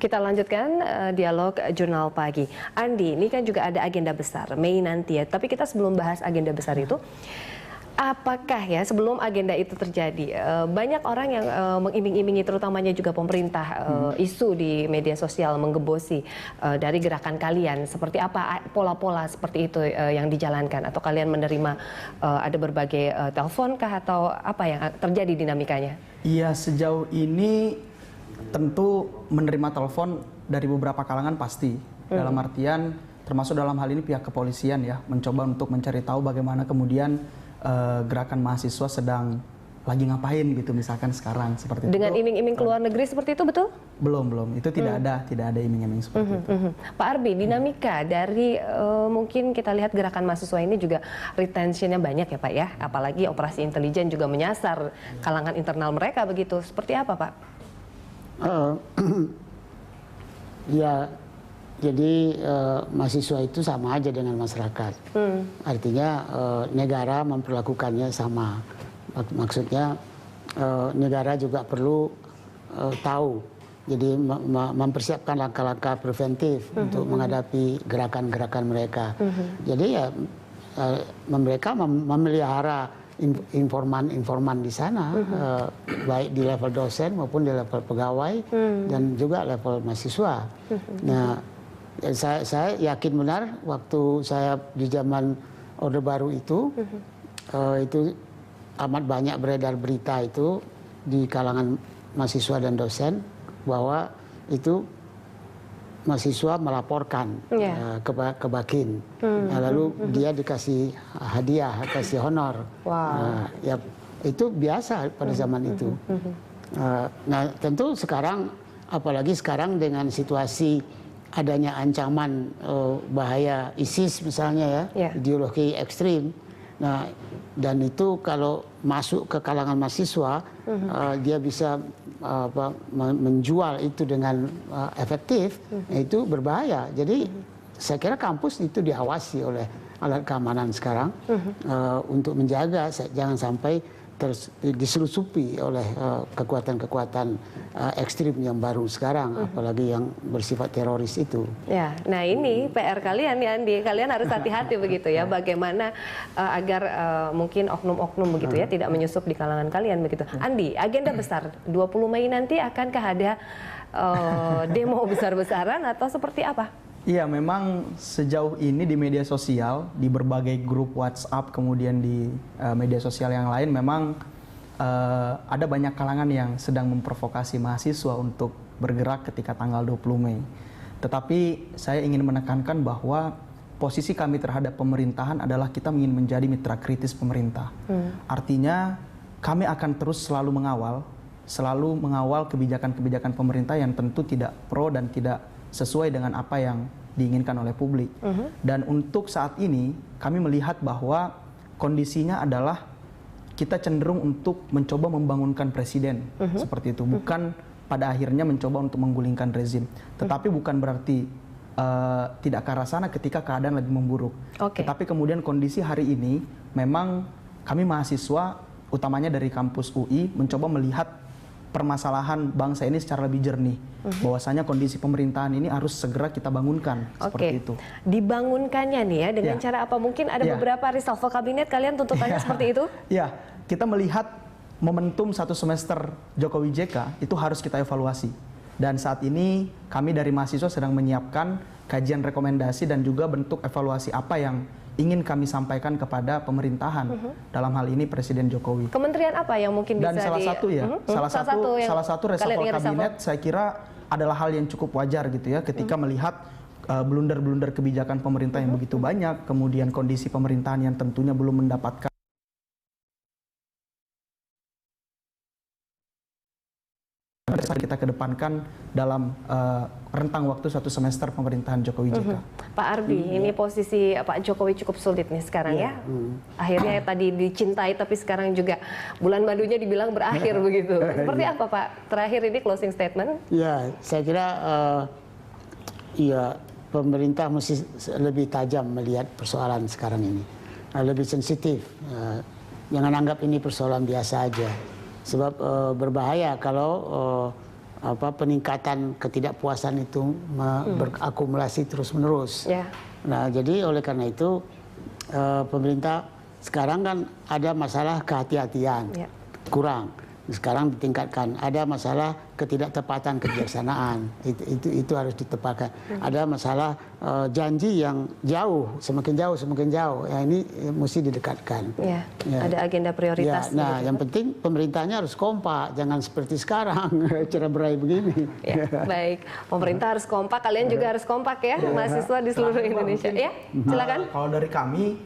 Kita lanjutkan dialog Jurnal Pagi. Andi, ini kan juga ada agenda besar Mei nanti ya. Tapi kita sebelum bahas agenda besar itu, apakah ya sebelum agenda itu terjadi, banyak orang yang mengiming-imingi, terutamanya juga pemerintah, isu di media sosial menggebosi dari gerakan kalian. Seperti apa pola-pola seperti itu yang dijalankan? Atau kalian menerima ada berbagai telepon kah atau apa yang terjadi dinamikanya? Iya, sejauh ini tentu menerima telepon dari beberapa kalangan pasti. Dalam artian termasuk dalam hal ini pihak kepolisian ya, mencoba untuk mencari tahu bagaimana kemudian gerakan mahasiswa sedang lagi ngapain gitu, misalkan sekarang seperti itu. Dengan iming-iming ke luar negeri seperti itu, betul? Belum. Itu tidak ada iming-iming seperti itu. Pak Arbi, dinamika dari mungkin kita lihat gerakan mahasiswa ini juga retentionnya banyak ya Pak ya, apalagi operasi intelijen juga menyasar kalangan internal mereka begitu. Seperti apa Pak? Ya, jadi mahasiswa itu sama aja dengan masyarakat. Artinya negara memperlakukannya sama. Maksudnya negara juga perlu tahu. Jadi mempersiapkan langkah-langkah preventif untuk menghadapi gerakan-gerakan mereka. Jadi ya mereka memelihara informan-informan di sana, baik di level dosen maupun di level pegawai dan juga level mahasiswa. Nah, saya yakin benar waktu saya di zaman Orde Baru itu amat banyak beredar berita itu di kalangan mahasiswa dan dosen bahwa itu mahasiswa melaporkan ke Bakin, lalu dia dikasih hadiah, kasih honor. Ya itu biasa pada zaman itu. Nah tentu sekarang, apalagi sekarang dengan situasi adanya ancaman bahaya ISIS misalnya ya, ideologi ekstrim. Nah dan itu kalau masuk ke kalangan mahasiswa, dia bisa menjual itu dengan efektif, itu berbahaya. Jadi saya kira kampus itu diawasi oleh alat keamanan sekarang untuk menjaga jangan sampai diselusupi oleh kekuatan-kekuatan ekstrim yang baru sekarang, apalagi yang bersifat teroris itu. Ya, nah ini PR kalian ya Andi, kalian harus hati-hati begitu ya, bagaimana agar mungkin oknum-oknum begitu ya tidak menyusup di kalangan kalian begitu. Andi, agenda besar 20 Mei nanti akankah ada demo besar-besaran atau seperti apa? Iya, memang sejauh ini di media sosial, di berbagai grup WhatsApp, kemudian di media sosial yang lain, memang ada banyak kalangan yang sedang memprovokasi mahasiswa untuk bergerak ketika tanggal 20 Mei. Tetapi saya ingin menekankan bahwa posisi kami terhadap pemerintahan adalah kita ingin menjadi mitra kritis pemerintah. Artinya kami akan terus selalu mengawal kebijakan-kebijakan pemerintah yang tentu tidak pro dan tidak sesuai dengan apa yang diinginkan oleh publik. Dan untuk saat ini kami melihat bahwa kondisinya adalah kita cenderung untuk mencoba membangunkan presiden seperti itu, bukan pada akhirnya mencoba untuk menggulingkan rezim. Tetapi bukan berarti tidak ke arah sana ketika keadaan lagi memburuk. Tetapi kemudian kondisi hari ini memang kami mahasiswa utamanya dari kampus UI mencoba melihat permasalahan bangsa ini secara lebih jernih. Bahwasanya kondisi pemerintahan ini harus segera kita bangunkan, seperti itu. Dibangunkannya nih ya, dengan cara apa? Mungkin ada beberapa reshuffle kabinet, kalian tuntutannya seperti itu? Ya, kita melihat momentum satu semester Jokowi JK itu harus kita evaluasi. Dan saat ini kami dari mahasiswa sedang menyiapkan kajian rekomendasi dan juga bentuk evaluasi apa yang ingin kami sampaikan kepada pemerintahan, dalam hal ini Presiden Jokowi. Kementerian apa yang mungkin bisa salah satu reshuffle kabinet saya kira adalah hal yang cukup wajar gitu ya, ketika melihat blunder-blunder kebijakan pemerintah yang begitu banyak, kemudian kondisi pemerintahan yang tentunya belum mendapatkan kita kedepankan dalam rentang waktu satu semester pemerintahan Jokowi JK. Pak Arbi, ini posisi Pak Jokowi cukup sulit nih sekarang ya. Akhirnya tadi dicintai tapi sekarang juga bulan madunya dibilang berakhir begitu. Seperti apa Pak? Terakhir ini closing statement? Ya, saya kira ya pemerintah mesti lebih tajam melihat persoalan sekarang ini. Lebih sensitif. Jangan anggap ini persoalan biasa aja. Sebab berbahaya kalau peningkatan ketidakpuasan itu berakumulasi terus-menerus. Yeah. Nah, jadi oleh karena itu pemerintah sekarang kan ada masalah kehati-hatian, kurang. Sekarang ditingkatkan. Ada masalah ketidaktepatan kebijaksanaan, itu harus ditepatkan. Ada masalah janji yang semakin jauh. Ya, ini mesti didekatkan. Ya, ya. Ada agenda prioritas. Ya, nah, yang penting pemerintahnya harus kompak, jangan seperti sekarang cerai-berai begini. Ya, baik, pemerintah harus kompak, kalian juga harus kompak ya, mahasiswa di seluruh Indonesia. Ya, silakan. Kalau dari kami,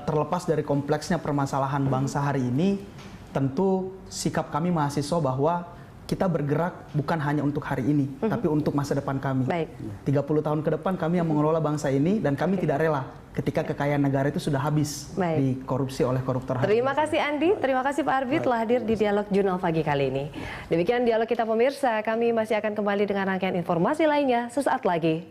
terlepas dari kompleksnya permasalahan bangsa hari ini, tentu sikap kami mahasiswa bahwa kita bergerak bukan hanya untuk hari ini, tapi untuk masa depan kami. Baik. 30 tahun ke depan kami yang mengelola bangsa ini, dan kami tidak rela ketika kekayaan negara itu sudah habis dikorupsi oleh koruptor. Terima kasih Andi, terima kasih Pak Arbi telah hadir di Dialog Jurnal Pagi kali ini. Demikian dialog kita pemirsa, kami masih akan kembali dengan rangkaian informasi lainnya sesaat lagi.